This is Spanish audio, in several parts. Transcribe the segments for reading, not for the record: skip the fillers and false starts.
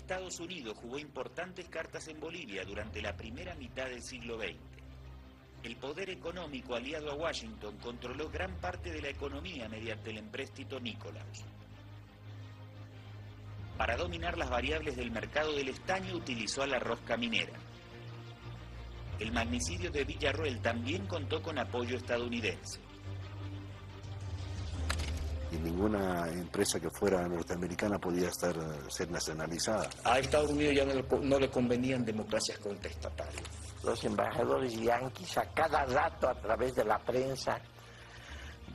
Estados Unidos jugó importantes cartas en Bolivia durante la primera mitad del siglo XX. El poder económico aliado a Washington controló gran parte de la economía mediante el empréstito Nicolás. Para dominar las variables del mercado del estaño utilizó a la rosca minera. El magnicidio de Villarroel también contó con apoyo estadounidense. Y ninguna empresa que fuera norteamericana podía ser nacionalizada. A Estados Unidos ya no le convenían democracias contestatarias. Los embajadores yanquis a cada rato a través de la prensa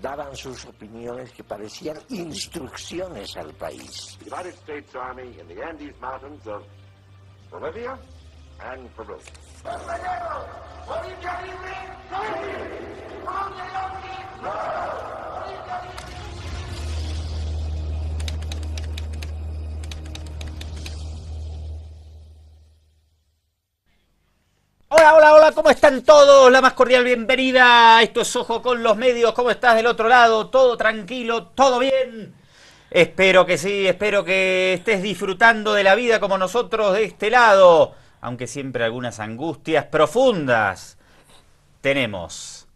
daban sus opiniones que parecían instrucciones al país. The United States Army in the Andes Mountains of Bolivia and Peru. Hola, hola, hola, ¿cómo están todos? La más cordial bienvenida. Esto es Ojo con los Medios. ¿Cómo estás del otro lado? ¿Todo tranquilo? ¿Todo bien? Espero que sí, espero que estés disfrutando de la vida como nosotros de este lado. Aunque siempre algunas angustias profundas tenemos.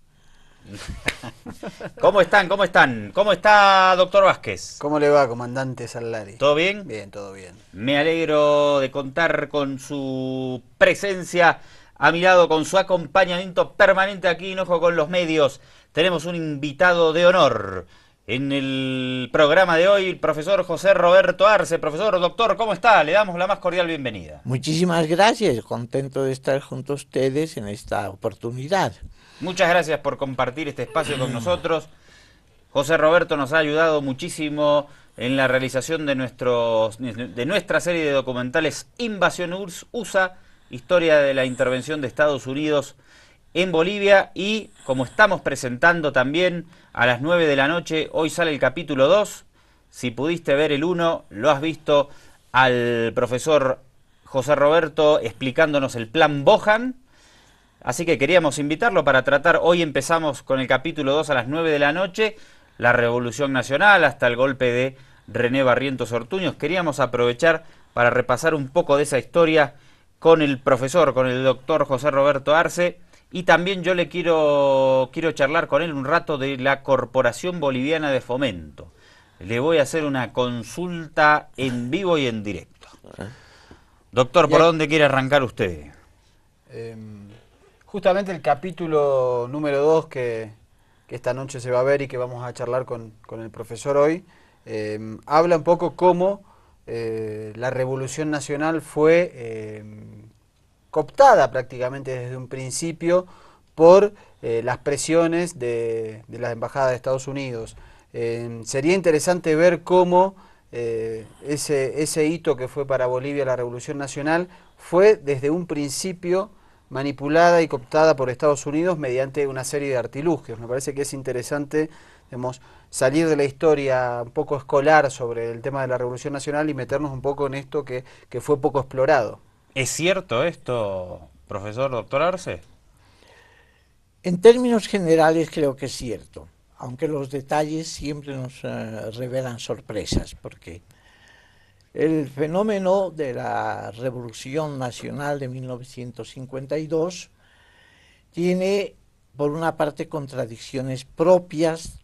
¿Cómo están? ¿Cómo están? ¿Cómo está, doctor Vázquez? ¿Cómo le va, comandante Sallari? ¿Todo bien? Bien, todo bien. Me alegro de contar con su presencia a mi lado, con su acompañamiento permanente aquí en Ojo con los Medios. Tenemos un invitado de honor en el programa de hoy, el profesor José Roberto Arce. Profesor, doctor, ¿cómo está? Le damos la más cordial bienvenida. Muchísimas gracias, contento de estar junto a ustedes en esta oportunidad. Muchas gracias por compartir este espacio con nosotros. José Roberto nos ha ayudado muchísimo en la realización de nuestra serie de documentales Invasión USA, historia de la intervención de Estados Unidos en Bolivia, y como estamos presentando también a las 9 de la noche, hoy sale el capítulo 2. Si pudiste ver el 1, lo has visto al profesor José Roberto explicándonos el plan Bohan. Así que queríamos invitarlo para tratar, hoy empezamos con el capítulo 2 a las 9 de la noche, la Revolución Nacional hasta el golpe de René Barrientos Ortuños. Queríamos aprovechar para repasar un poco de esa historia con el profesor, con el doctor José Roberto Arce, y también yo le quiero charlar con él un rato de la Corporación Boliviana de Fomento. Le voy a hacer una consulta en vivo y en directo. Doctor, ¿por dónde quiere arrancar usted? Justamente el capítulo número 2 que esta noche se va a ver y que vamos a charlar con el profesor hoy, habla un poco cómo la Revolución Nacional fue cooptada prácticamente desde un principio por las presiones de la Embajada de Estados Unidos. Sería interesante ver cómo ese hito que fue para Bolivia la Revolución Nacional fue desde un principio manipulada y cooptada por Estados Unidos mediante una serie de artilugios. Me parece que es interesante, digamos, salir de la historia un poco escolar sobre el tema de la Revolución Nacional y meternos un poco en esto que fue poco explorado. ¿Es cierto esto, profesor doctor Arce? En términos generales creo que es cierto, aunque los detalles siempre nos revelan sorpresas, porque el fenómeno de la Revolución Nacional de 1952 tiene, por una parte, contradicciones propias,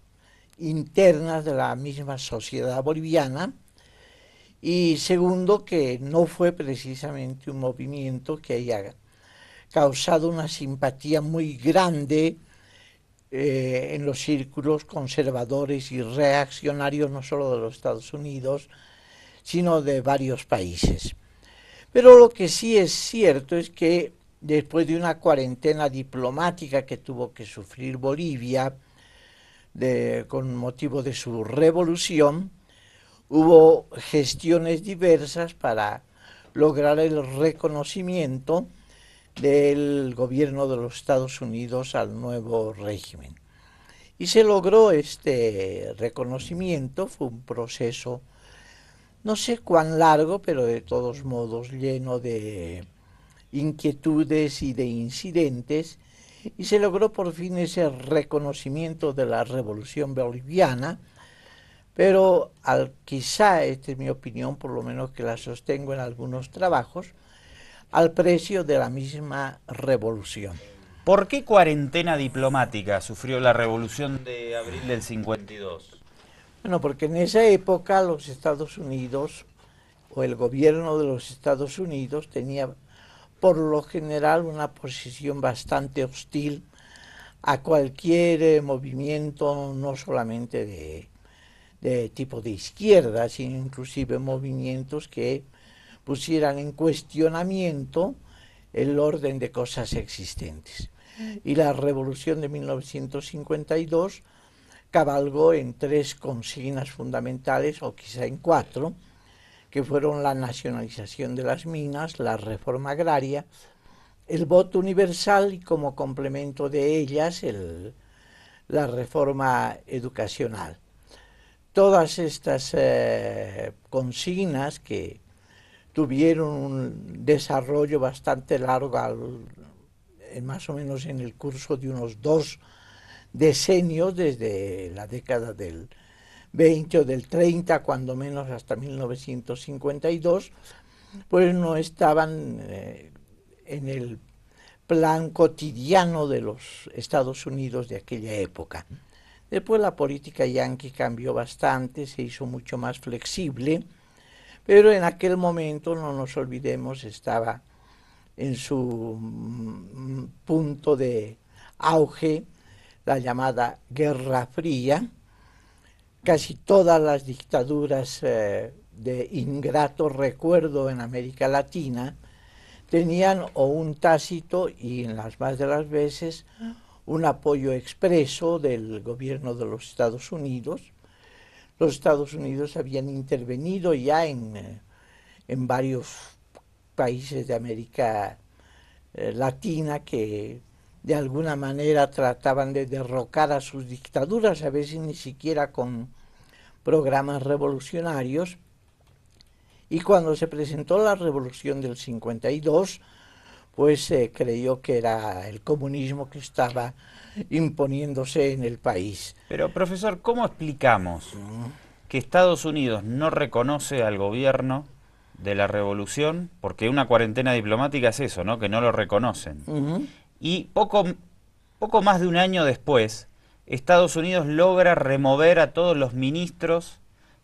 internas de la misma sociedad boliviana, y segundo, que no fue precisamente un movimiento que haya causado una simpatía muy grande en los círculos conservadores y reaccionarios, no solo de los Estados Unidos, sino de varios países. Pero lo que sí es cierto es que después de una cuarentena diplomática que tuvo que sufrir Bolivia con motivo de su revolución, hubo gestiones diversas para lograr el reconocimiento del gobierno de los Estados Unidos al nuevo régimen. Y se logró este reconocimiento, fue un proceso no sé cuán largo, pero de todos modos lleno de inquietudes y de incidentes, y se logró por fin ese reconocimiento de la Revolución Boliviana, pero quizá, esta es mi opinión, por lo menos que la sostengo en algunos trabajos, al precio de la misma revolución. ¿Por qué cuarentena diplomática sufrió la revolución de abril del 52? Bueno, porque en esa época los Estados Unidos, o el gobierno de los Estados Unidos, tenía por lo general una posición bastante hostil a cualquier movimiento, no solamente de tipo de izquierda, sino inclusive movimientos que pusieran en cuestionamiento el orden de cosas existentes. Y la revolución de 1952 cabalgó en 3 consignas fundamentales, o quizá en 4, que fueron la nacionalización de las minas, la reforma agraria, el voto universal y como complemento de ellas la reforma educacional. Todas estas consignas, que tuvieron un desarrollo bastante largo, más o menos en el curso de unos 2 decenios, desde la década del 20 o del 30, cuando menos hasta 1952, pues no estaban en el plan cotidiano de los Estados Unidos de aquella época. Después la política yanqui cambió bastante, se hizo mucho más flexible, pero en aquel momento, no nos olvidemos, estaba en su punto de auge la llamada Guerra Fría. Casi todas las dictaduras de ingrato recuerdo en América Latina tenían o un tácito y en las más de las veces un apoyo expreso del gobierno de los Estados Unidos. Los Estados Unidos habían intervenido ya en varios países de América Latina que de alguna manera trataban de derrocar a sus dictaduras, a veces ni siquiera con programas revolucionarios. Y cuando se presentó la revolución del 52, pues se creyó que era el comunismo que estaba imponiéndose en el país. Pero, profesor, ¿cómo explicamos que Estados Unidos no reconoce al gobierno de la revolución? Porque una cuarentena diplomática es eso, ¿no? Que no lo reconocen. Y poco más de un año después, Estados Unidos logra remover a todos los ministros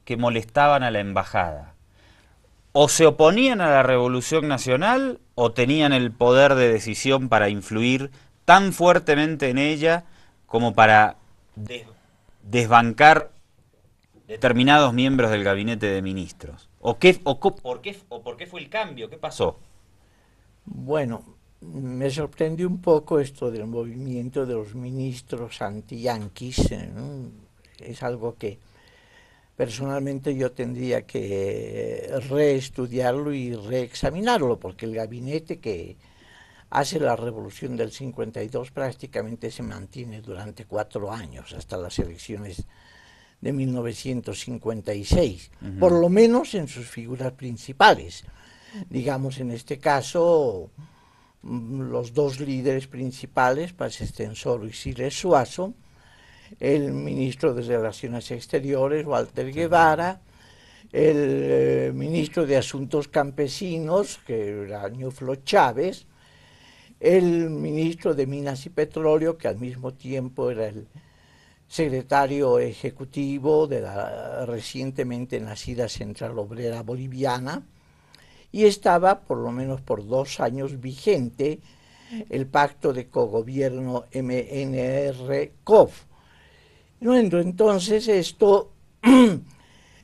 que molestaban a la embajada. O se oponían a la Revolución Nacional o tenían el poder de decisión para influir tan fuertemente en ella como para desbancar determinados miembros del gabinete de ministros. ¿Por qué fue el cambio? ¿Qué pasó? Bueno, me sorprendió un poco esto del movimiento de los ministros anti-yanquis, ¿no? Es algo que personalmente yo tendría que reestudiarlo y reexaminarlo, porque el gabinete que hace la revolución del 52 prácticamente se mantiene durante 4 años, hasta las elecciones de 1956, por lo menos en sus figuras principales. Digamos, en este caso, los 2 líderes principales, Paz Estenssoro y Siles Suazo, el ministro de Relaciones Exteriores, Walter Guevara, el ministro de Asuntos Campesinos, que era Ñuflo Chávez, el ministro de Minas y Petróleo, que al mismo tiempo era el secretario ejecutivo de la recientemente nacida Central Obrera Boliviana, y estaba, por lo menos por 2 años, vigente el pacto de cogobierno MNR-COV. Entonces esto en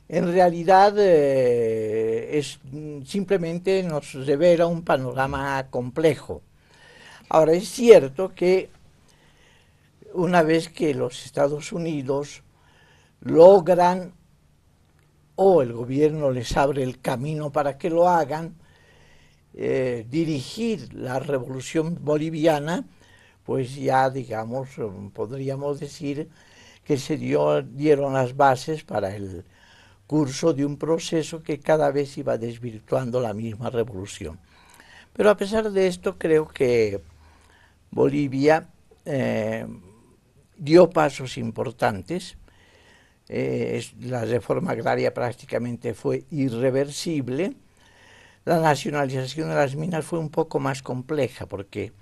realidad simplemente nos revela un panorama complejo. Ahora, es cierto que una vez que los Estados Unidos logran, o el gobierno les abre el camino para que lo hagan, dirigir la revolución boliviana, pues ya, digamos, podríamos decir que se dieron las bases para el curso de un proceso que cada vez iba desvirtuando la misma revolución. Pero a pesar de esto, creo que Bolivia dio pasos importantes. la reforma agraria prácticamente fue irreversible. La nacionalización de las minas fue un poco más compleja porque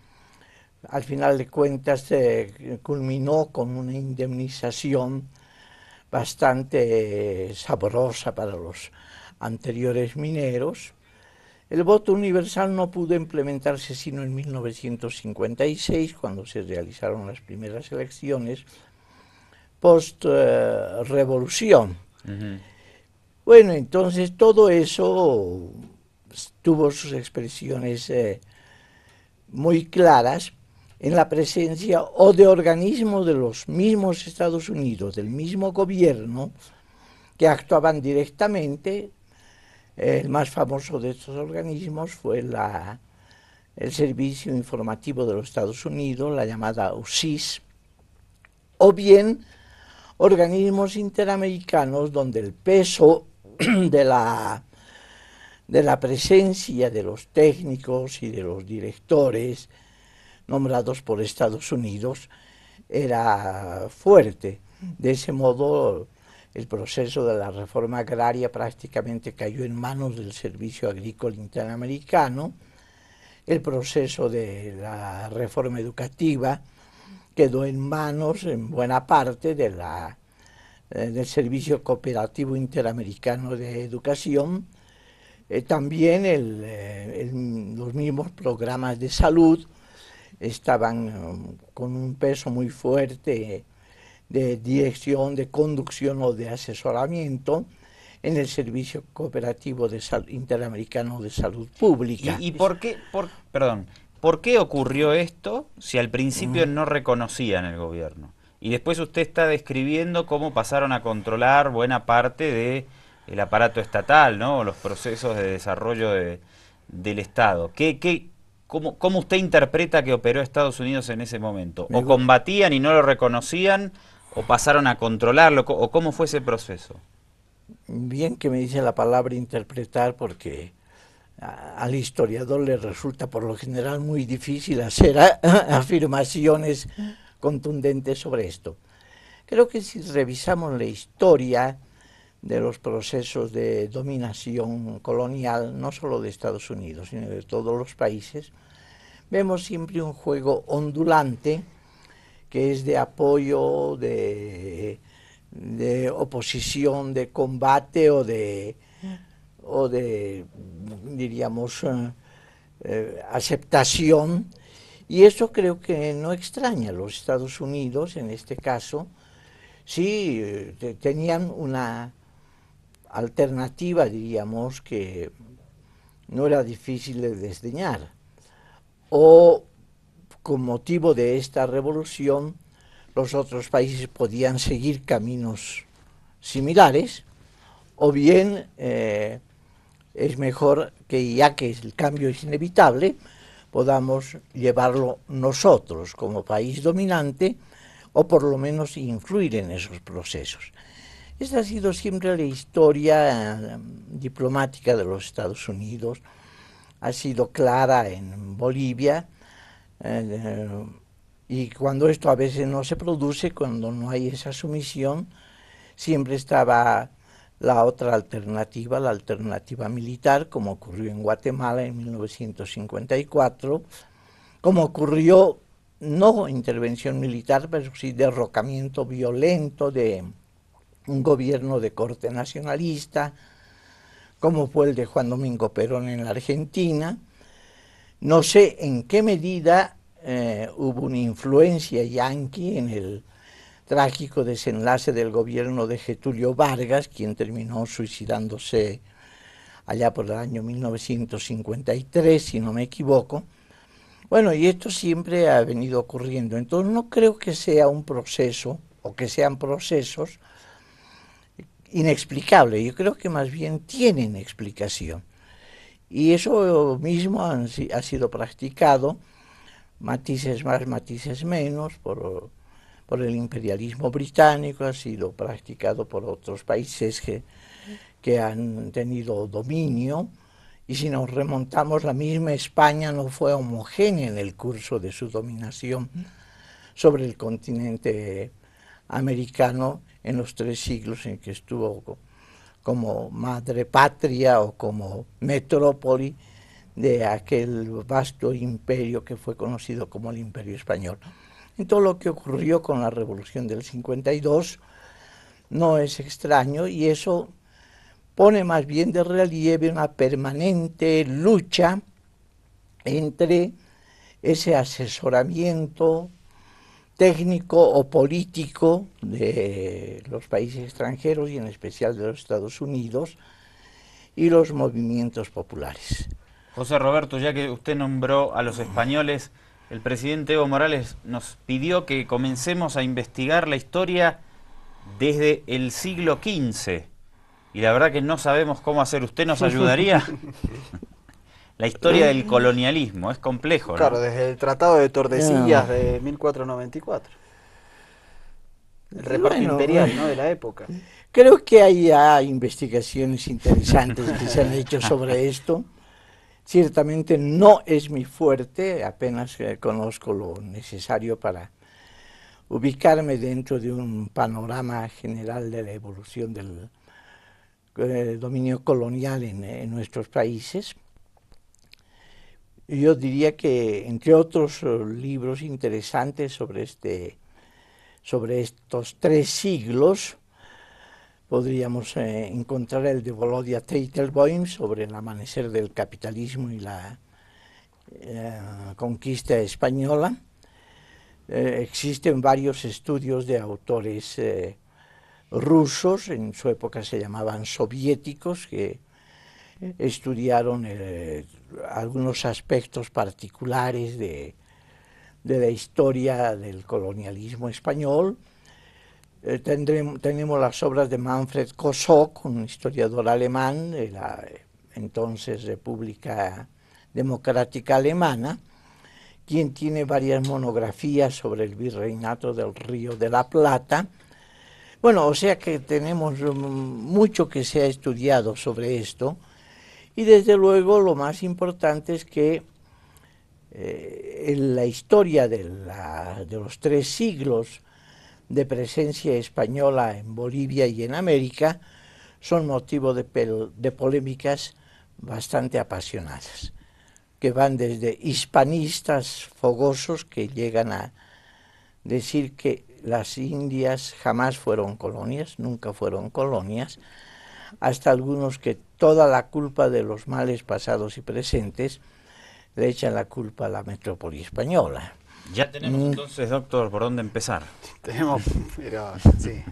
al final de cuentas culminó con una indemnización bastante sabrosa para los anteriores mineros. El voto universal no pudo implementarse sino en 1956, cuando se realizaron las primeras elecciones post-revolución. Bueno, entonces todo eso tuvo sus expresiones muy claras en la presencia o de organismos de los mismos Estados Unidos, del mismo gobierno, que actuaban directamente. El más famoso de estos organismos fue el Servicio Informativo de los Estados Unidos, la llamada USIS, o bien organismos interamericanos donde el peso de la presencia de los técnicos y de los directores nombrados por Estados Unidos era fuerte. De ese modo, el proceso de la reforma agraria prácticamente cayó en manos del Servicio Agrícola Interamericano. El proceso de la reforma educativa quedó en manos, en buena parte, del Servicio Cooperativo Interamericano de Educación. También los mismos programas de salud estaban con un peso muy fuerte de dirección, de conducción o de asesoramiento en el Servicio Cooperativo Interamericano de Salud Pública. ¿Y por qué ocurrió esto si al principio no reconocían el gobierno? Y después usted está describiendo cómo pasaron a controlar buena parte del aparato estatal, ¿no? Los procesos de desarrollo del Estado. ¿Cómo usted interpreta que operó Estados Unidos en ese momento? ¿O combatían y no lo reconocían? ¿O pasaron a controlarlo? ¿O cómo fue ese proceso? Bien que me dice la palabra interpretar, porque al historiador le resulta por lo general muy difícil hacer afirmaciones contundentes sobre esto. Creo que si revisamos la historia de los procesos de dominación colonial, no solo de Estados Unidos, sino de todos los países, vemos siempre un juego ondulante que es de apoyo, de oposición, de combate o de diríamos, aceptación. Y eso creo que no extraña a los Estados Unidos, en este caso, sí tenían una alternativa, diríamos, que no era difícil de desdeñar. O con motivo de esta revolución, los otros países podían seguir caminos similares, o bien es mejor que, ya que el cambio es inevitable, podamos llevarlo nosotros como país dominante, o por lo menos influir en esos procesos. Esta ha sido siempre la historia diplomática de los Estados Unidos, ha sido clara en Bolivia, y cuando esto a veces no se produce, cuando no hay esa sumisión, siempre estaba la otra alternativa, la alternativa militar, como ocurrió en Guatemala en 1954, como ocurrió, no intervención militar, pero sí derrocamiento violento de un gobierno de corte nacionalista, como fue el de Juan Domingo Perón en la Argentina. No sé en qué medida hubo una influencia yanqui en el trágico desenlace del gobierno de Getúlio Vargas, quien terminó suicidándose allá por el año 1953, si no me equivoco. Bueno, y esto siempre ha venido ocurriendo. Entonces no creo que sea un proceso, o que sean procesos inexplicables. Yo creo que más bien tienen explicación. Y eso mismo ha sido practicado, matices más, matices menos, por el imperialismo británico, ha sido practicado por otros países que han tenido dominio, y si nos remontamos, la misma España no fue homogénea en el curso de su dominación sobre el continente americano en los 3 siglos en que estuvo como madre patria o como metrópoli de aquel vasto imperio que fue conocido como el Imperio Español. En todo lo que ocurrió con la Revolución del 52 no es extraño, y eso pone más bien de relieve una permanente lucha entre ese asesoramiento técnico o político de los países extranjeros y en especial de los Estados Unidos y los movimientos populares. José Roberto, ya que usted nombró a los españoles, el presidente Evo Morales nos pidió que comencemos a investigar la historia desde el siglo XV. Y la verdad que no sabemos cómo hacer. ¿Usted nos ayudaría? La historia del colonialismo, es complejo, ¿no? Claro, desde el Tratado de Tordesillas de 1494. El reparto imperial, ¿no?, de la época. Creo que hay ya investigaciones interesantes que se han hecho sobre esto. Ciertamente no es mi fuerte, apenas conozco lo necesario para ubicarme dentro de un panorama general de la evolución del dominio colonial en nuestros países. Yo diría que, entre otros libros interesantes sobre estos 3 siglos, podríamos encontrar el de Volodya Teitelbaum sobre el amanecer del capitalismo y la conquista española. Existen varios estudios de autores rusos, en su época se llamaban soviéticos, que estudiaron algunos aspectos particulares de la historia del colonialismo español. Tenemos las obras de Manfred Kosok, un historiador alemán de la entonces República Democrática Alemana, quien tiene varias monografías sobre el virreinato del Río de la Plata. Bueno, o sea que tenemos mucho que se ha estudiado sobre esto, y desde luego lo más importante es que en la historia de los 3 siglos de presencia española en Bolivia y en América son motivo de polémicas bastante apasionadas, que van desde hispanistas fogosos que llegan a decir que las Indias jamás fueron colonias, nunca fueron colonias, hasta algunos que toda la culpa de los males pasados y presentes le echan la culpa a la metrópoli española. Ya tenemos entonces, doctor, por dónde empezar. Tenemos, pero sí,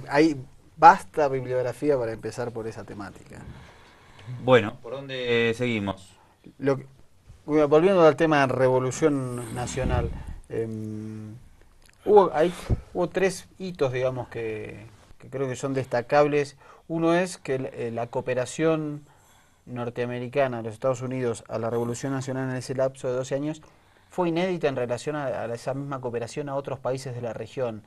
hay vasta bibliografía para empezar por esa temática. Bueno, ¿por dónde seguimos? Volviendo al tema de Revolución Nacional, hubo 3 hitos, digamos, que creo que son destacables. Uno es que la cooperación norteamericana de los Estados Unidos a la Revolución Nacional en ese lapso de 12 años fue inédita en relación a esa misma cooperación a otros países de la región.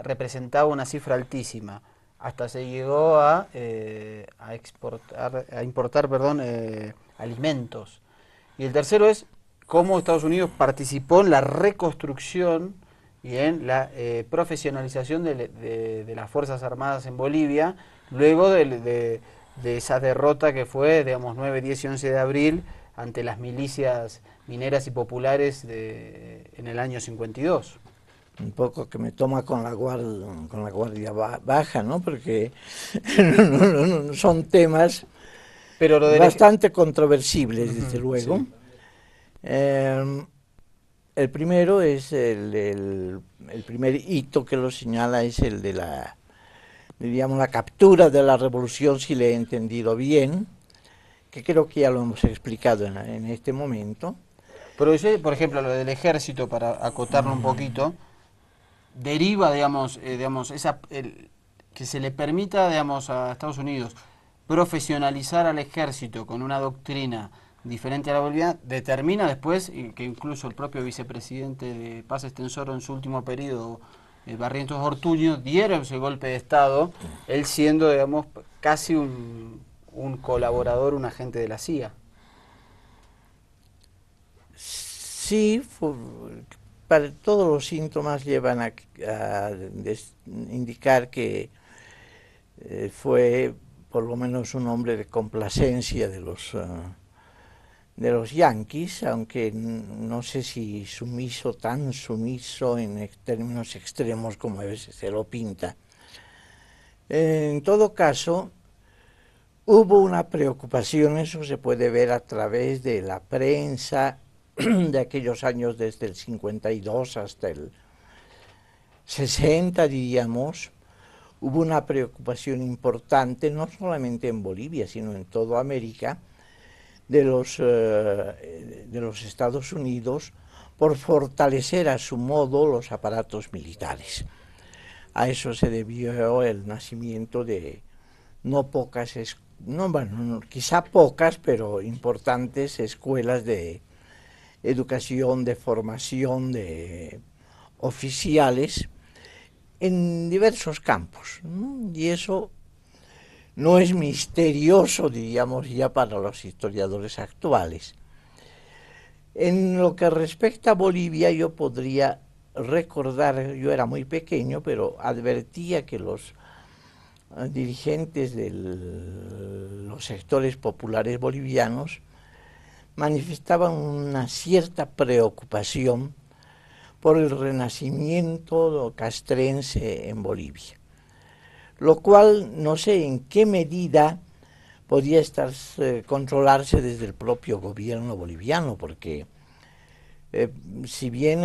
Representaba una cifra altísima. Hasta se llegó a importar alimentos. Y el tercero es cómo Estados Unidos participó en la reconstrucción y en la profesionalización de las Fuerzas Armadas en Bolivia, luego de esa derrota que fue, digamos, 9, 10 y 11 de abril ante las milicias mineras y populares en el año 52. Un poco que me toma con la guardia baja, ¿no? Porque son temas bastante controversibles, desde luego. Sí. El primero es el primer hito que lo señala, es el de la captura de la revolución, si le he entendido bien, que creo que ya lo hemos explicado en este momento. Pero yo, por ejemplo, lo del ejército, para acotarlo un poquito, deriva, que se le permita, a Estados Unidos profesionalizar al ejército con una doctrina diferente a la boliviana, determina después que incluso el propio vicepresidente de Paz Extensoro en su último periodo, Barrientos Ortuño, diera ese golpe de Estado, él siendo, casi un colaborador, un agente de la CIA. Sí, todos los síntomas llevan a indicar que fue por lo menos un hombre de complacencia de los yanquis, aunque no sé si sumiso, tan sumiso en términos extremos como a veces se lo pinta. En todo caso, hubo una preocupación, eso se puede ver a través de la prensa de aquellos años, desde el 52 hasta el 60, diríamos. Hubo una preocupación importante, no solamente en Bolivia, sino en toda América, de los Estados Unidos, por fortalecer a su modo los aparatos militares. A eso se debió el nacimiento de no pocas, quizá pocas, pero importantes escuelas de educación, de formación de oficiales en diversos campos, ¿no? Y eso no es misterioso, diríamos, ya para los historiadores actuales. En lo que respecta a Bolivia, yo podría recordar, yo era muy pequeño, pero advertía que los dirigentes de los sectores populares bolivianos manifestaban una cierta preocupación por el renacimiento castrense en Bolivia, lo cual no sé en qué medida podía controlarse desde el propio gobierno boliviano, porque si bien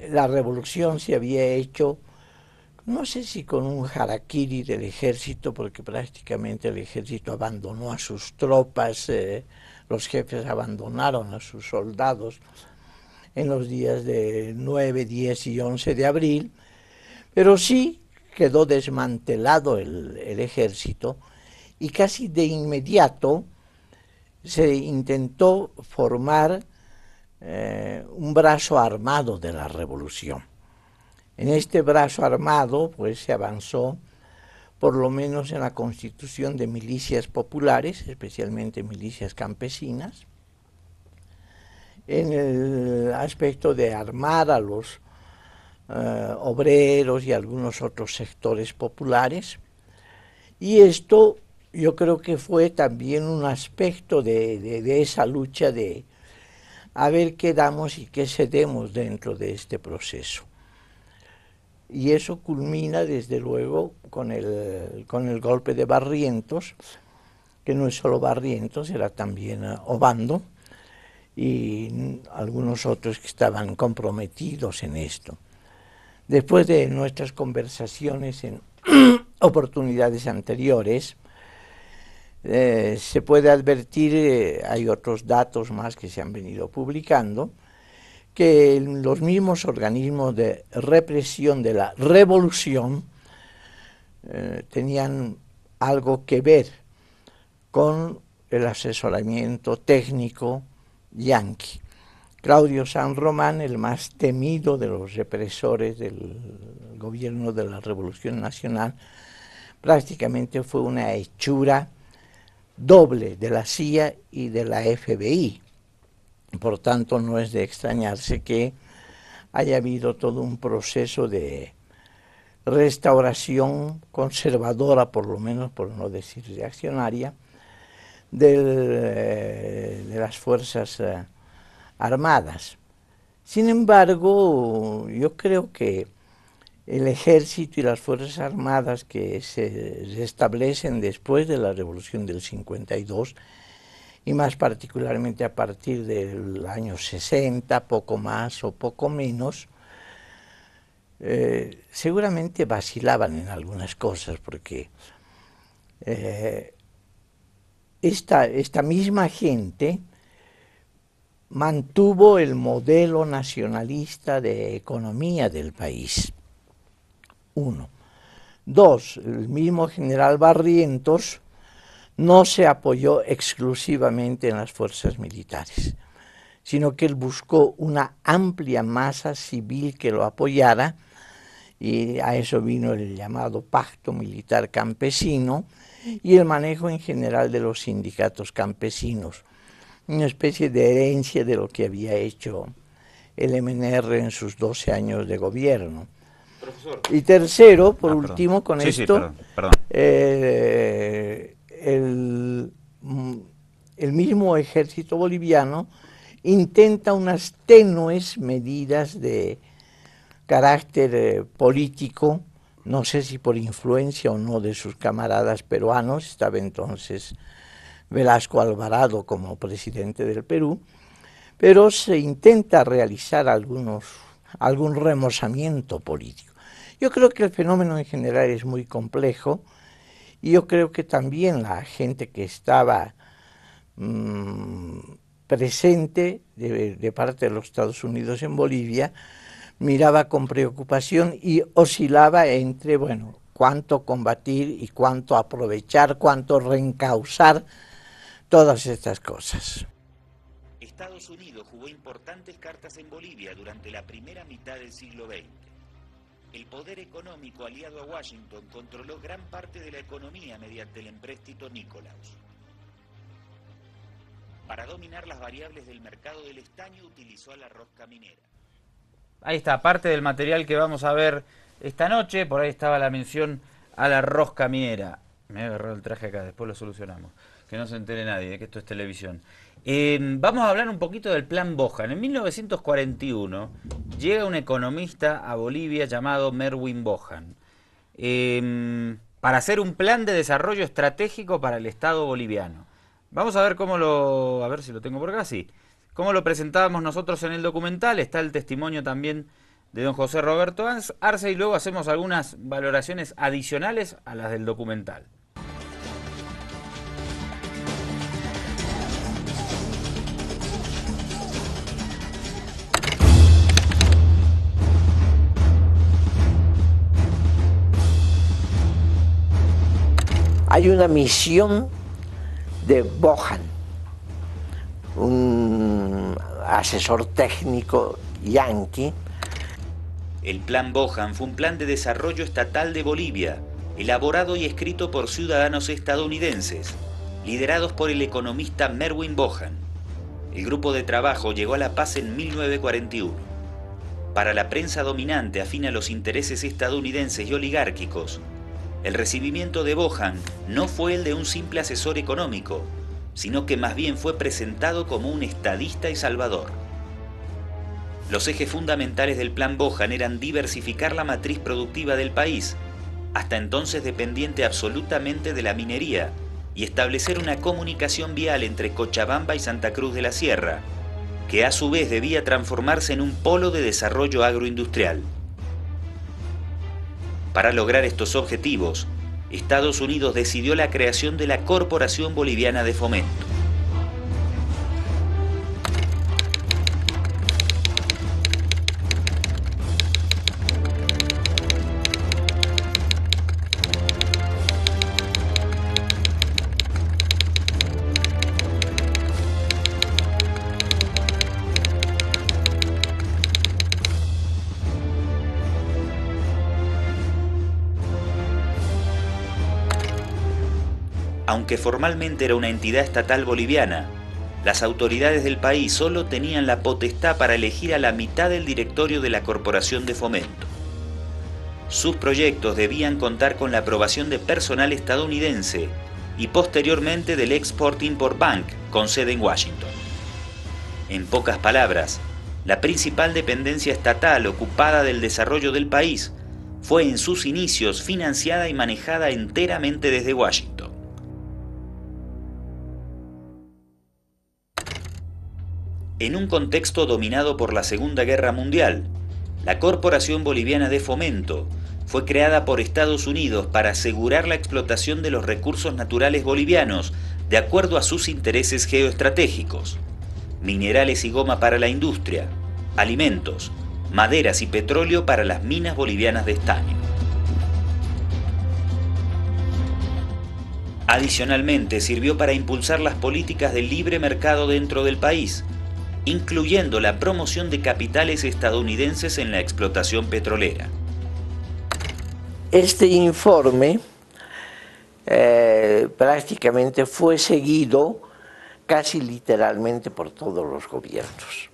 la revolución se había hecho, no sé si con un harakiri del ejército, porque prácticamente el ejército abandonó a sus tropas, los jefes abandonaron a sus soldados en los días de 9, 10 y 11 de abril, pero sí quedó desmantelado el ejército y casi de inmediato se intentó formar un brazo armado de la revolución. En este brazo armado pues se avanzó por lo menos en la constitución de milicias populares, especialmente milicias campesinas, en el aspecto de armar a los obreros y algunos otros sectores populares, y esto yo creo que fue también un aspecto de esa lucha de a ver qué damos y qué cedemos dentro de este proceso. Y eso culmina desde luego con el golpe de Barrientos, que no es solo Barrientos, era también Obando y algunos otros que estaban comprometidos en esto. Después de nuestras conversaciones en oportunidades anteriores, se puede advertir, hay otros datos más que se han venido publicando, que los mismos organismos de represión de la revolución tenían algo que ver con el asesoramiento técnico yanqui. Claudio San Román, el más temido de los represores del gobierno de la Revolución Nacional, prácticamente fue una hechura doble de la CIA y de la FBI. Por tanto, no es de extrañarse que haya habido todo un proceso de restauración conservadora, por lo menos, por no decir reaccionaria, de las fuerzas armadas. Sin embargo, yo creo que el ejército y las fuerzas armadas que se restablecen después de la Revolución del 52, y más particularmente a partir del año 60, poco más o poco menos, seguramente vacilaban en algunas cosas, porque esta misma gente mantuvo el modelo nacionalista de economía del país. 1. 2. El mismo general Barrientos no se apoyó exclusivamente en las fuerzas militares, sino que él buscó una amplia masa civil que lo apoyara, y a eso vino el llamado Pacto Militar Campesino y el manejo en general de los sindicatos campesinos, una especie de herencia de lo que había hecho el MNR en sus 12 años de gobierno. Profesor. Y tercero, por Perdón. último, con Sí, esto, perdón. El mismo ejército boliviano intenta unas tenues medidas de carácter político, no sé si por influencia o no de sus camaradas peruanos. Estaba entonces Velasco Alvarado como presidente del Perú, pero se intenta realizar algún remozamiento político. Yo creo que el fenómeno en general es muy complejo, y yo creo que también la gente que estaba presente de parte de los Estados Unidos en Bolivia miraba con preocupación y oscilaba entre, bueno, cuánto combatir y cuánto aprovechar, cuánto reencauzar todas estas cosas. Estados Unidos jugó importantes cartas en Bolivia durante la primera mitad del siglo XX. El poder económico aliado a Washington controló gran parte de la economía mediante el empréstito Nicolaus. Para dominar las variables del mercado del estaño utilizó a la rosca minera. Ahí está, parte del material que vamos a ver esta noche. Por ahí estaba la mención a la rosca minera. Me he agarrado el traje acá, después lo solucionamos. Que no se entere nadie de que esto es televisión. Vamos a hablar un poquito del Plan Bojan. En 1941 llega un economista a Bolivia llamado Merwin Bojan para hacer un plan de desarrollo estratégico para el Estado boliviano. Vamos a ver a ver si lo tengo por acá, sí. Cómo lo presentábamos nosotros en el documental. Está el testimonio también de don José Roberto Arce, y luego hacemos algunas valoraciones adicionales a las del documental. Hay una misión de Bojan, un asesor técnico yanqui. El Plan Bojan fue un plan de desarrollo estatal de Bolivia, elaborado y escrito por ciudadanos estadounidenses, liderados por el economista Merwin Bojan. El grupo de trabajo llegó a La Paz en 1941. Para la prensa dominante afín a los intereses estadounidenses y oligárquicos, el recibimiento de Bojan no fue el de un simple asesor económico, sino que más bien fue presentado como un estadista y salvador. Los ejes fundamentales del Plan Bojan eran diversificar la matriz productiva del país, hasta entonces dependiente absolutamente de la minería, y establecer una comunicación vial entre Cochabamba y Santa Cruz de la Sierra, que a su vez debía transformarse en un polo de desarrollo agroindustrial. Para lograr estos objetivos, Estados Unidos decidió la creación de la Corporación Boliviana de Fomento. Aunque formalmente era una entidad estatal boliviana, las autoridades del país solo tenían la potestad para elegir a la mitad del directorio de la Corporación de Fomento. Sus proyectos debían contar con la aprobación de personal estadounidense y posteriormente del Export-Import Bank, con sede en Washington. En pocas palabras, la principal dependencia estatal ocupada del desarrollo del país fue en sus inicios financiada y manejada enteramente desde Washington. En un contexto dominado por la Segunda Guerra Mundial, la Corporación Boliviana de Fomento fue creada por Estados Unidos para asegurar la explotación de los recursos naturales bolivianos de acuerdo a sus intereses geoestratégicos: minerales y goma para la industria, alimentos, maderas y petróleo para las minas bolivianas de estaño. Adicionalmente, sirvió para impulsar las políticas de libre mercado dentro del país, incluyendo la promoción de capitales estadounidenses en la explotación petrolera. Este informe prácticamente fue seguido casi literalmente por todos los gobiernos.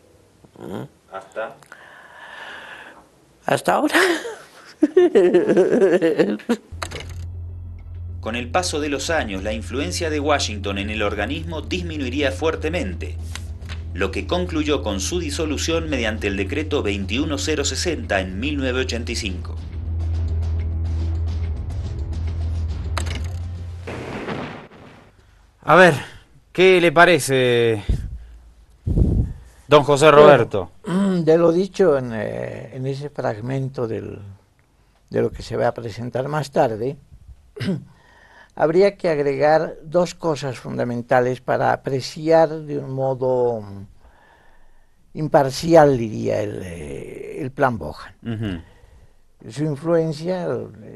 Hasta ahora. Con el paso de los años, la influencia de Washington en el organismo disminuiría fuertemente, lo que concluyó con su disolución mediante el decreto 21060 en 1985. A ver, ¿qué le parece, don José Roberto? Bueno, de lo dicho en ese fragmento de lo que se va a presentar más tarde, habría que agregar dos cosas fundamentales para apreciar de un modo imparcial, diría, el plan Bohan. Su influencia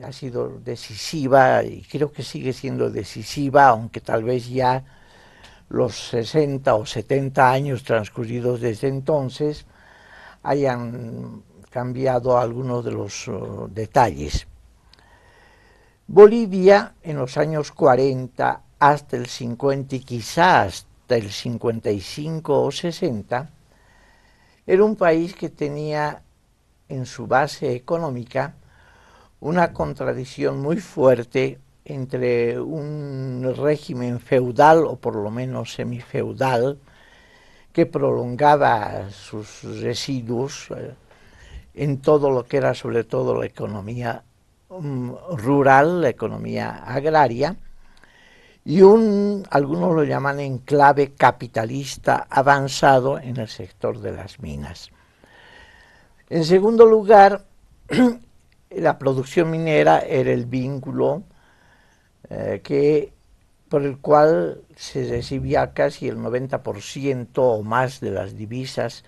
ha sido decisiva y creo que sigue siendo decisiva, aunque tal vez ya los 60 o 70 años transcurridos desde entonces hayan cambiado algunos de los detalles. Bolivia en los años 40 hasta el 50 y quizás hasta el 55 o 60 era un país que tenía en su base económica una contradicción muy fuerte entre un régimen feudal o por lo menos semifeudal que prolongaba sus residuos en todo lo que era sobre todo la economía rural, la economía agraria, y algunos lo llaman enclave capitalista avanzado en el sector de las minas. En segundo lugar, la producción minera era el vínculo por el cual se recibía casi el 90% o más de las divisas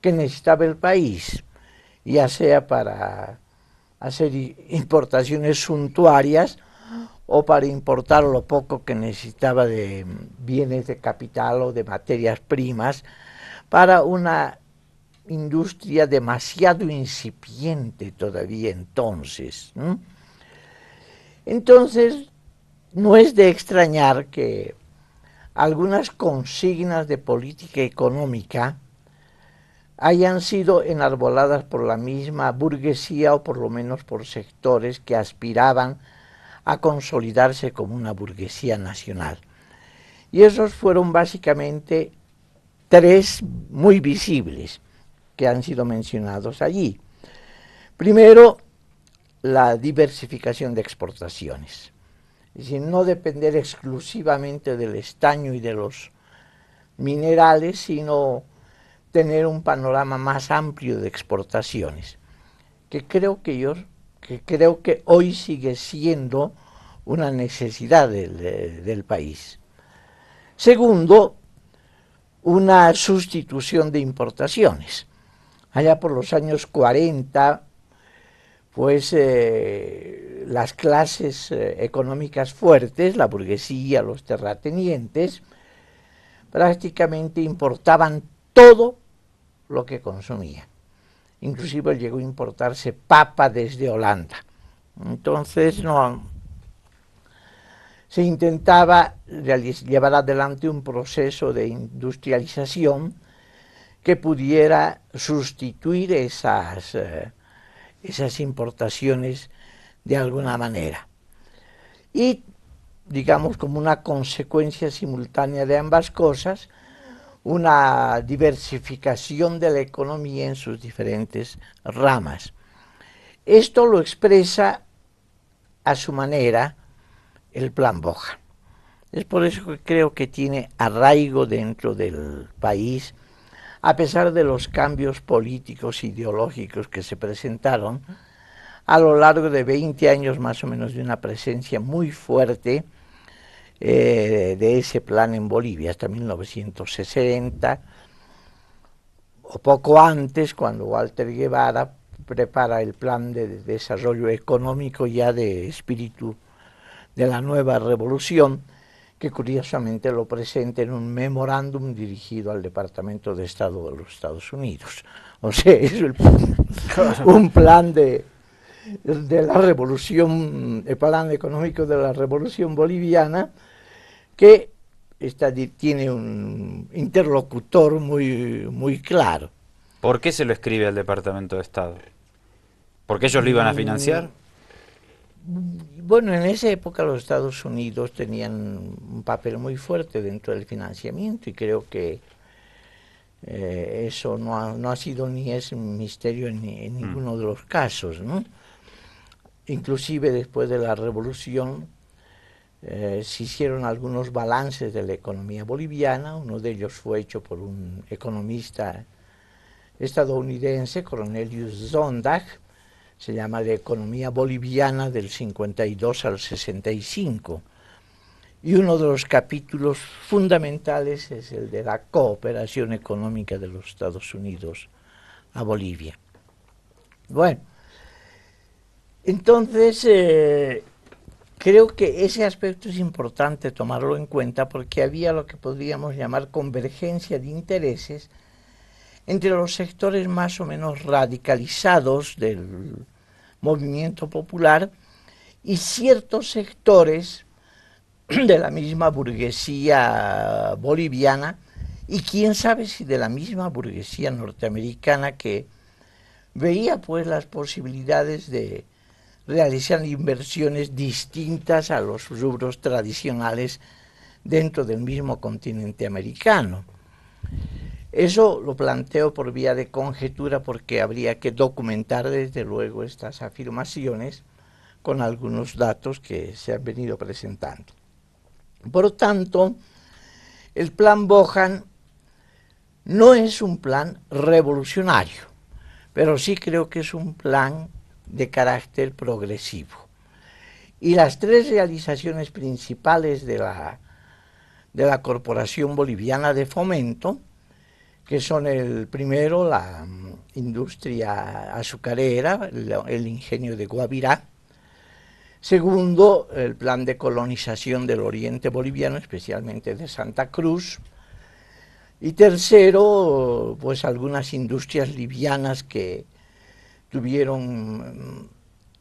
que necesitaba el país, ya sea para hacer importaciones suntuarias o para importar lo poco que necesitaba de bienes de capital o de materias primas para una industria demasiado incipiente todavía entonces. Entonces, no es de extrañar que algunas consignas de política económica hayan sido enarboladas por la misma burguesía o por lo menos por sectores que aspiraban a consolidarse como una burguesía nacional. Y esos fueron básicamente tres muy visibles que han sido mencionados allí. Primero, la diversificación de exportaciones. Es decir, no depender exclusivamente del estaño y de los minerales, sino tener un panorama más amplio de exportaciones, que creo que hoy sigue siendo una necesidad del país. Segundo, una sustitución de importaciones. Allá por los años 40, pues las clases económicas fuertes, la burguesía, los terratenientes, prácticamente importaban todo lo que consumían. Inclusive llegó a importarse papa desde Holanda. Entonces se intentaba llevar adelante un proceso de industrialización que pudiera sustituir esas importaciones de alguna manera. Y, digamos, como una consecuencia simultánea de ambas cosas, una diversificación de la economía en sus diferentes ramas. Esto lo expresa a su manera el plan Bohan. Es por eso que creo que tiene arraigo dentro del país, a pesar de los cambios políticos e ideológicos que se presentaron a lo largo de 20 años más o menos de una presencia muy fuerte de ese plan en Bolivia, hasta 1960, o poco antes, cuando Walter Guevara prepara el plan de desarrollo económico ya de espíritu de la nueva revolución, que curiosamente lo presenta en un memorándum dirigido al Departamento de Estado de los Estados Unidos. O sea, es un plan de la revolución, el plan económico de la revolución boliviana, que tiene un interlocutor muy claro. ¿Por qué se lo escribe al Departamento de Estado? ¿Porque ellos lo iban a financiar? Bueno, en esa época los Estados Unidos tenían un papel muy fuerte dentro del financiamiento y creo que eso no ha sido ni es un misterio en ninguno de los casos, ¿no? Inclusive después de la revolución se hicieron algunos balances de la economía boliviana, uno de ellos fue hecho por un economista estadounidense, Cornelius Zondag, se llama La economía boliviana del 52 al 65, y uno de los capítulos fundamentales es el de la cooperación económica de los Estados Unidos a Bolivia. Bueno, entonces creo que ese aspecto es importante tomarlo en cuenta porque había lo que podríamos llamar convergencia de intereses entre los sectores más o menos radicalizados del movimiento popular y ciertos sectores de la misma burguesía boliviana y quién sabe si de la misma burguesía norteamericana, que veía pues las posibilidades de realizar inversiones distintas a los rubros tradicionales dentro del mismo continente americano. Eso lo planteo por vía de conjetura porque habría que documentar desde luego estas afirmaciones con algunos datos que se han venido presentando. Por lo tanto, el plan Bojan no es un plan revolucionario, pero sí creo que es un plan de carácter progresivo. Y las tres realizaciones principales de la Corporación Boliviana de Fomento, que son el primero, la industria azucarera, el ingenio de Guavirá; segundo, el plan de colonización del oriente boliviano, especialmente de Santa Cruz; y tercero, pues algunas industrias livianas que tuvieron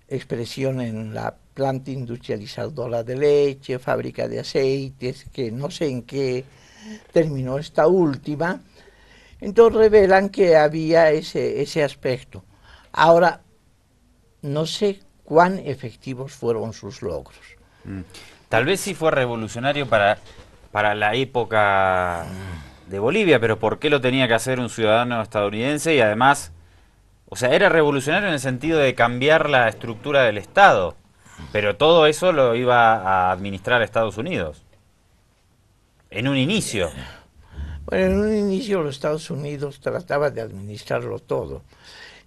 expresión en la planta industrializadora de leche, fábrica de aceites, que no sé en qué terminó esta última. Entonces revelan que había ese aspecto. Ahora, no sé cuán efectivos fueron sus logros. Tal vez sí fue revolucionario para la época de Bolivia, pero ¿por qué lo tenía que hacer un ciudadano estadounidense? Y además, o sea, era revolucionario en el sentido de cambiar la estructura del Estado, pero todo eso lo iba a administrar Estados Unidos, en un inicio. Bueno, en un inicio los Estados Unidos trataban de administrarlo todo,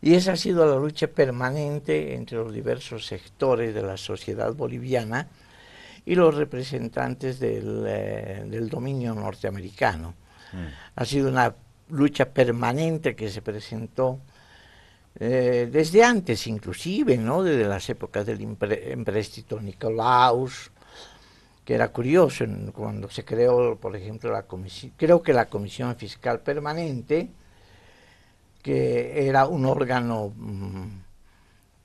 y esa ha sido la lucha permanente entre los diversos sectores de la sociedad boliviana y los representantes del dominio norteamericano. Ha sido una lucha permanente que se presentó desde antes inclusive, ¿no? Desde las épocas del empréstito Nicolaus, que era curioso, cuando se creó, por ejemplo, la Comisión Fiscal Permanente, que era un órgano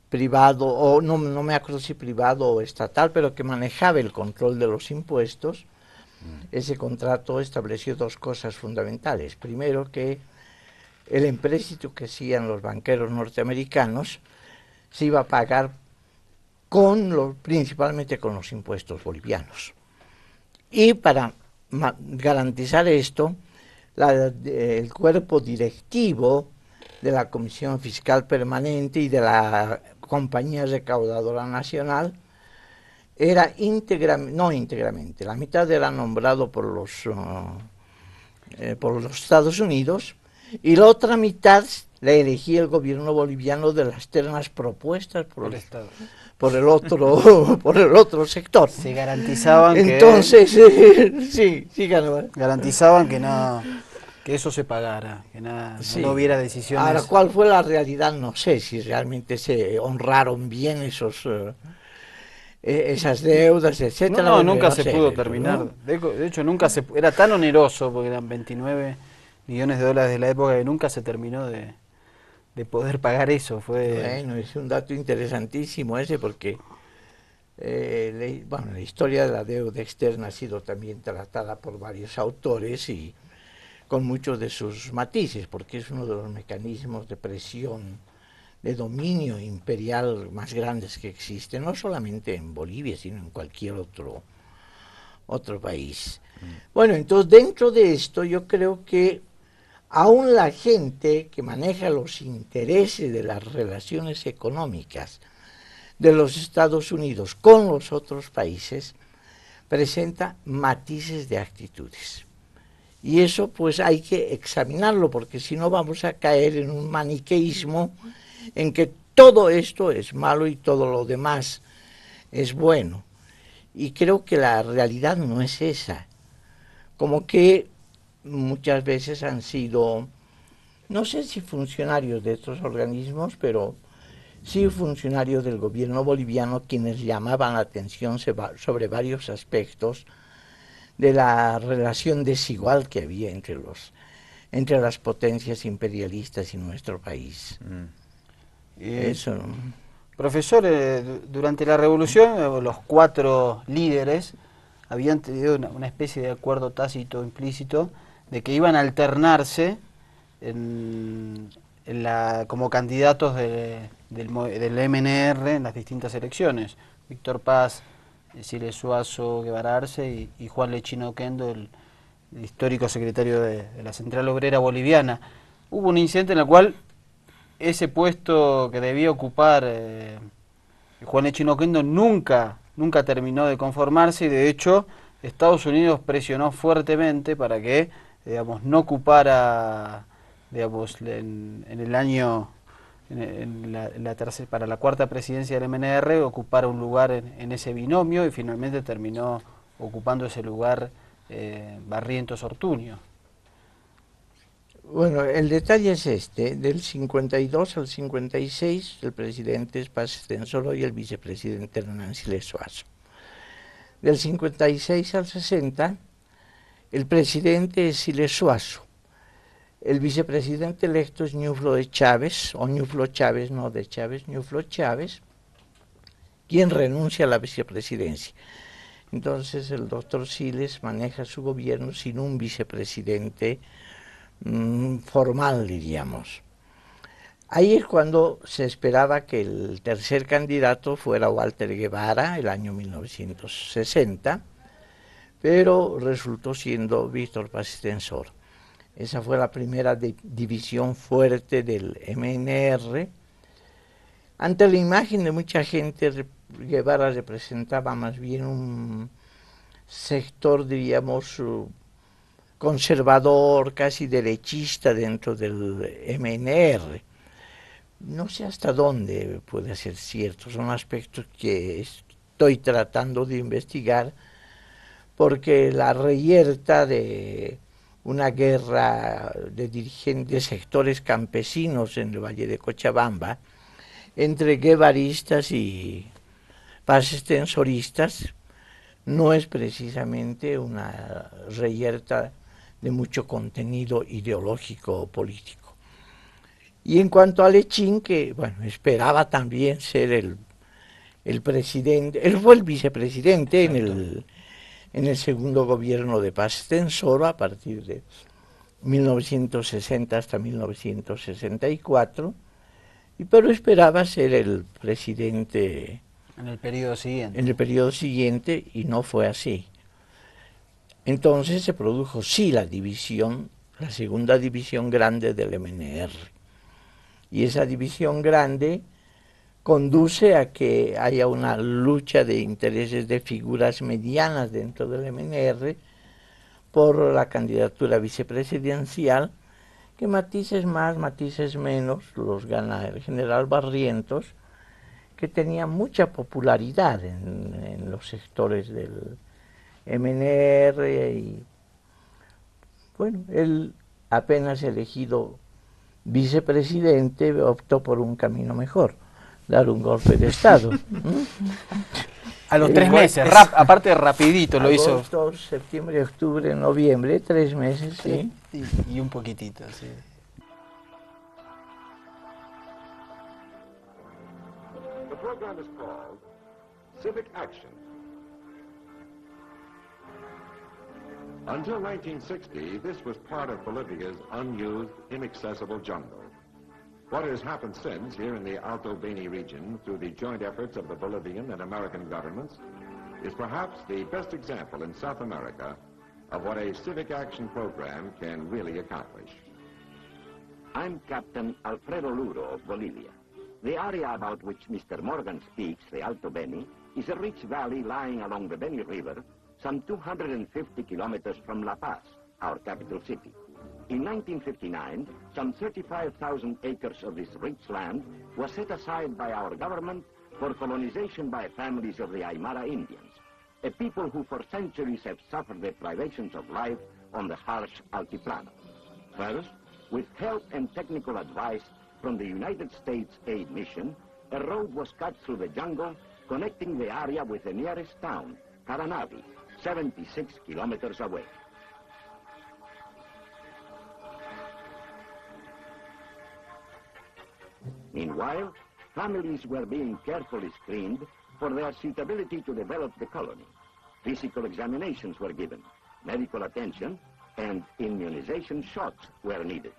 privado, o no me acuerdo si privado o estatal, pero que manejaba el control de los impuestos. Ese contrato estableció dos cosas fundamentales. Primero, que el empréstito que hacían los banqueros norteamericanos se iba a pagar principalmente con los impuestos bolivianos. Y para garantizar esto, el cuerpo directivo de la Comisión Fiscal Permanente y de la Compañía Recaudadora Nacional era no íntegramente, la mitad era nombrado por los Estados Unidos y la otra mitad la elegía el gobierno boliviano de las ternas propuestas por el otro sector. Se garantizaban entonces garantizaban que eso se pagara, que no hubiera decisiones. Ahora, ¿cuál fue la realidad? No sé si realmente se honraron bien esas deudas, etcétera. No, nunca se pudo terminar. ¿No? De hecho, era tan oneroso, porque eran 29 millones de dólares de la época, que nunca se terminó de poder pagar eso. Bueno, es un dato interesantísimo ese, porque la historia de la deuda externa ha sido también tratada por varios autores, y con muchos de sus matices, porque es uno de los mecanismos de presión, de dominio imperial más grandes que existen, no solamente en Bolivia, sino en cualquier otro país. Bueno, entonces dentro de esto yo creo que aún la gente que maneja los intereses de las relaciones económicas de los Estados Unidos con los otros países presenta matices de actitudes. Y eso pues hay que examinarlo, porque si no vamos a caer en un maniqueísmo en que todo esto es malo y todo lo demás es bueno. Y creo que la realidad no es esa. Como que muchas veces han sido, no sé si funcionarios de estos organismos, pero sí funcionarios del gobierno boliviano quienes llamaban la atención sobre varios aspectos de la relación desigual que había entre las potencias imperialistas y nuestro país. Eso. Profesor, durante la revolución los 4 líderes habían tenido una especie de acuerdo tácito implícito de que iban a alternarse como candidatos del MNR en las distintas elecciones. Víctor Paz, Siles Suazo, Guevara Arce y Juan Lechino Oquendo, el histórico secretario de la Central Obrera Boliviana. Hubo un incidente en el cual ese puesto que debía ocupar Juan Lechino Oquendo nunca terminó de conformarse, y de hecho Estados Unidos presionó fuertemente para que, digamos, no ocupara, digamos, en el año, para la 4ª presidencia del MNR, ocupara un lugar en ese binomio, y finalmente terminó ocupando ese lugar Barrientos Ortuño. Bueno, el detalle es este: del 52 al 56 el presidente es Paz Estenssoro y el vicepresidente Hernán Siles Suazo. Del 56 al 60 el presidente es Siles Suazo, el vicepresidente electo es Ñuflo de Chávez, o Ñuflo Chávez, no de Chávez, Ñuflo Chávez, quien renuncia a la vicepresidencia. Entonces el doctor Siles maneja su gobierno sin un vicepresidente formal, diríamos. Ahí es cuando se esperaba que el tercer candidato fuera Walter Guevara, el año 1960, pero resultó siendo Víctor Paz Estenssoro. Esa fue la primera división fuerte del MNR. Ante la imagen de mucha gente, Guevara representaba más bien un sector, diríamos, conservador, casi derechista dentro del MNR. No sé hasta dónde puede ser cierto, son aspectos que estoy tratando de investigar, porque la reyerta de una guerra de dirigentes de sectores campesinos en el Valle de Cochabamba, entre guevaristas y paz estensoristas, no es precisamente una reyerta de mucho contenido ideológico o político. Y en cuanto a Lechín, que bueno, esperaba también ser el presidente, él fue el vicepresidente en el segundo gobierno de Paz Estenssoro a partir de 1960 hasta 1964, pero esperaba ser el presidente en el periodo siguiente. En el periodo siguiente, y no fue así. Entonces se produjo sí la división, la segunda división grande del MNR. Y esa división grande conduce a que haya una lucha de intereses de figuras medianas dentro del MNR por la candidatura vicepresidencial, que matices más, matices menos, los gana el general Barrientos, que tenía mucha popularidad en los sectores del MNR, y bueno, él apenas elegido vicepresidente optó por un camino mejor, dar un golpe de Estado. A los 3 meses, aparte rapidito lo hizo. Agosto, septiembre, octubre, noviembre, 3 meses, sí. Y un poquitito, sí. The program is called Civic Action. Until 1960, this was part of Bolivia's unused, inaccessible jungle. What has happened since here in the Alto Beni region through the joint efforts of the Bolivian and American governments is perhaps the best example in South America of what a civic action program can really accomplish. I'm Captain Alfredo Luro of Bolivia. The area about which Mr. Morgan speaks, the Alto Beni, is a rich valley lying along the Beni River, some 250 kilometers from La Paz, our capital city. In 1959, some 35,000 acres of this rich land was set aside by our government for colonization by families of the Aymara Indians, a people who for centuries have suffered the privations of life on the harsh altiplano. First, with help and technical advice from the United States Aid Mission, a road was cut through the jungle, connecting the area with the nearest town, Caranavi, 76 kilometers away. Meanwhile, families were being carefully screened for their suitability to develop the colony. Physical examinations were given, medical attention, and immunization shots were needed.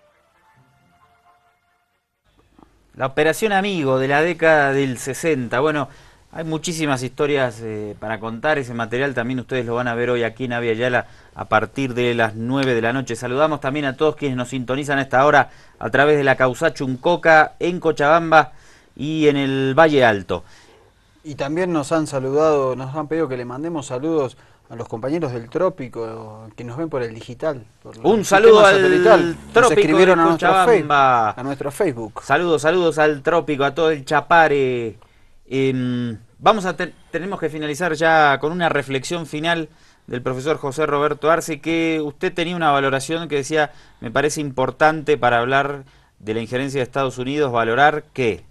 La Operación Amigo de la década del 60. Bueno, hay muchísimas historias para contar. Ese material también ustedes lo van a ver hoy aquí en Avia Yala a partir de las 9 de la noche. Saludamos también a todos quienes nos sintonizan a esta hora a través de la Causá Chuncoca, en Cochabamba y en el Valle Alto. Y también nos han saludado, nos han pedido que le mandemos saludos a los compañeros del Trópico que nos ven por el digital. Un saludo al Trópico nos escribieron de Cochabamba. A nuestro Facebook. Saludos al Trópico, a todo el Chapare. Tenemos que finalizar ya con una reflexión final del profesor José Roberto Arce, que usted tenía una valoración que decía, me parece importante para hablar de la injerencia de Estados Unidos, valorar ¿qué?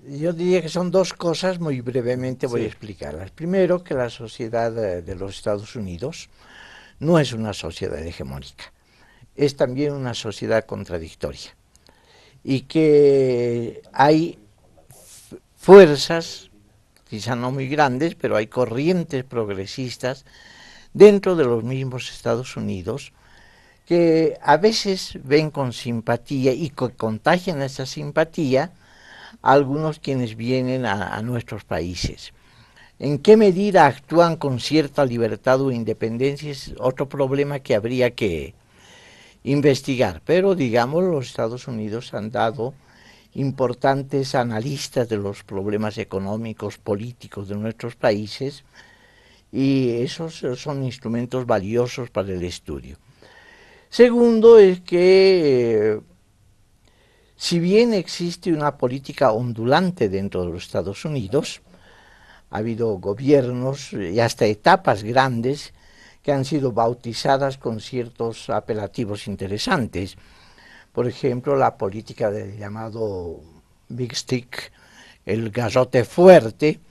Yo diría que son dos cosas, muy brevemente voy a explicarlas. Primero, que la sociedad de los Estados Unidos no es una sociedad hegemónica, es también una sociedad contradictoria, y que hay fuerzas, quizá no muy grandes, pero hay corrientes progresistas dentro de los mismos Estados Unidos que a veces ven con simpatía y que contagian esa simpatía a algunos quienes vienen a nuestros países. ¿En qué medida actúan con cierta libertad o independencia? Es otro problema que habría que investigar, pero digamos los Estados Unidos han dado importantes analistas de los problemas económicos, políticos de nuestros países, y esos son instrumentos valiosos para el estudio. Segundo es que si bien existe una política ondulante dentro de los Estados Unidos, ha habido gobiernos y hasta etapas grandes que han sido bautizadas con ciertos apelativos interesantes. Por ejemplo, la política del llamado Big Stick, el garrote fuerte,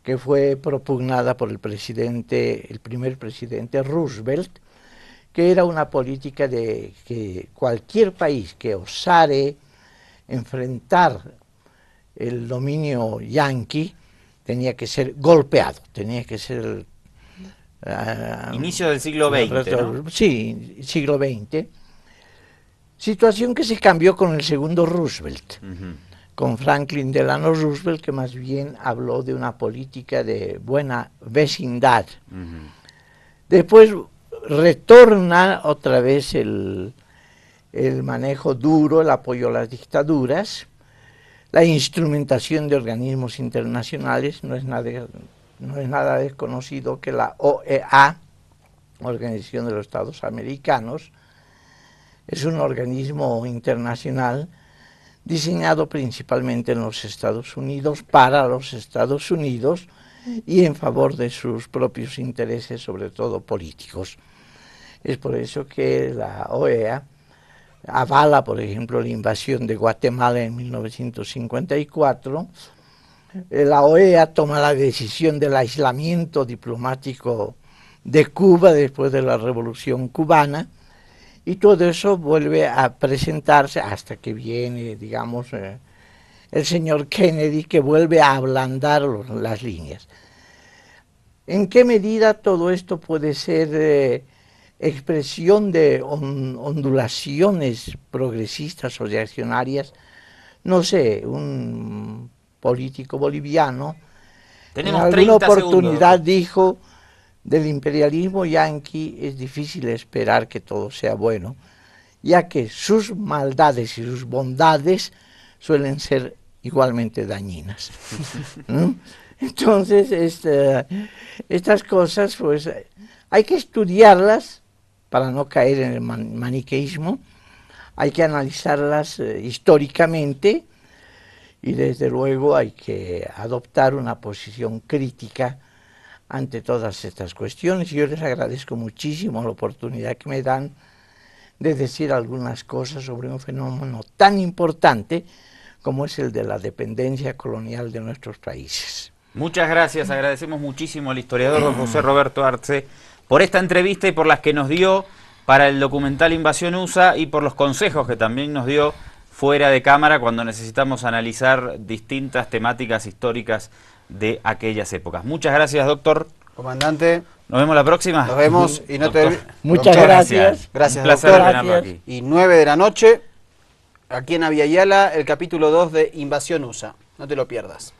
que fue propugnada por el primer presidente Roosevelt, que era una política de que cualquier país que osare enfrentar el dominio yanqui tenía que ser golpeado, tenía que ser... Inicio del siglo XX, ¿no? Sí, siglo XX. Situación que se cambió con el segundo Roosevelt, con Franklin Delano Roosevelt, que más bien habló de una política de buena vecindad. Después retorna otra vez el manejo duro, el apoyo a las dictaduras, la instrumentación de organismos internacionales. No es nada desconocido que la OEA, Organización de los Estados Americanos, es un organismo internacional diseñado principalmente en los Estados Unidos, para los Estados Unidos y en favor de sus propios intereses, sobre todo políticos. Es por eso que la OEA avala, por ejemplo, la invasión de Guatemala en 1954. La OEA toma la decisión del aislamiento diplomático de Cuba después de la Revolución Cubana, y todo eso vuelve a presentarse hasta que viene, digamos, el señor Kennedy, que vuelve a ablandar las líneas. ¿En qué medida todo esto puede ser expresión de ondulaciones progresistas o reaccionarias, no sé, un político boliviano Tenemos en alguna 30 oportunidad segundos. dijo: del imperialismo yanqui es difícil esperar que todo sea bueno, ya que sus maldades y sus bondades suelen ser igualmente dañinas. ¿No? Entonces, estas cosas, pues, hay que estudiarlas para no caer en el maniqueísmo, hay que analizarlas históricamente, y desde luego hay que adoptar una posición crítica ante todas estas cuestiones. Yo les agradezco muchísimo la oportunidad que me dan de decir algunas cosas sobre un fenómeno tan importante como es el de la dependencia colonial de nuestros países. Muchas gracias, agradecemos muchísimo al historiador don José Roberto Arce por esta entrevista y por las que nos dio para el documental Invasión USA y por los consejos que también nos dio fuera de cámara cuando necesitamos analizar distintas temáticas históricas de aquellas épocas. Muchas gracias, doctor. Comandante. Nos vemos la próxima. Nos vemos y no te olvides. Muchas Doctor, gracias. Gracias, Un placer doctor. tenerlo aquí. Y 9 de la noche, aquí en Aviala, el capítulo 2 de Invasión USA. No te lo pierdas.